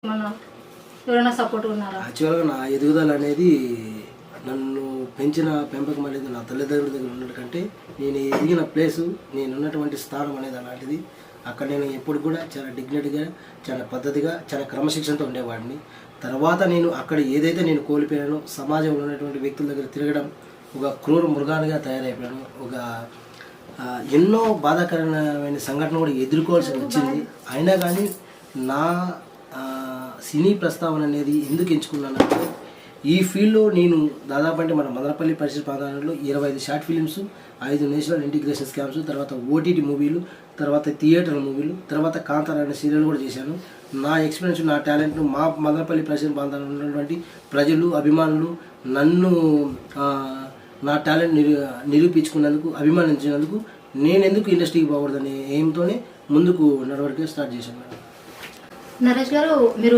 ఎవరైనా సపోర్ట్ ఉన్నారా? యాక్చువల్గా నా ఎదుగుదల అనేది నన్ను పెంచిన పెంపకం అనేది నా తల్లిదండ్రుల దగ్గర ఉన్నట్టు కంటే నేను ఎదిగిన ప్లేసు నేను ఉన్నటువంటి స్థానం అనేది అలాంటిది. అక్కడ నేను ఎప్పుడు కూడా చాలా డిగ్నిటీగా, చాలా పద్ధతిగా, చాలా క్రమశిక్షణతో ఉండేవాడిని. తర్వాత నేను అక్కడ ఏదైతే నేను కోల్పోయానో సమాజంలో ఉన్నటువంటి వ్యక్తుల దగ్గర తిరగడం, ఒక క్రూర మృగాలుగా తయారైపోయాను. ఎన్నో బాధాకరమైన సంఘటన కూడా ఎదుర్కోవాల్సి వచ్చింది. అయినా కానీ నా సినీ ప్రస్తావన అనేది ఎందుకు ఎంచుకున్నానంటే ఈ ఫీల్డ్లో నేను దాదాపు అంటే మన మదనపల్లి పరిసర ప్రాంతాలలో 25 short films, 5 national integration scams, తర్వాత ఓటీటీ మూవీలు, తర్వాత థియేటర్ మూవీలు, తర్వాత కాంతార అనే సీరియల్ కూడా చేశాను. నా ఎక్స్పీరియన్స్, నా టాలెంట్ను మా మదనపల్లి పరిసర ప్రాంతాలలో ఉన్నటువంటి ప్రజలు, అభిమానులు నన్ను నా టాలెంట్ నిరూపించుకున్నందుకు, అభిమానించినందుకు నేను ఎందుకు ఇండస్ట్రీకి పోకూడదనే ఎయిమ్తోనే ముందుకు నడవడికే స్టార్ట్ చేశాను. నరేష్ గారు, మీరు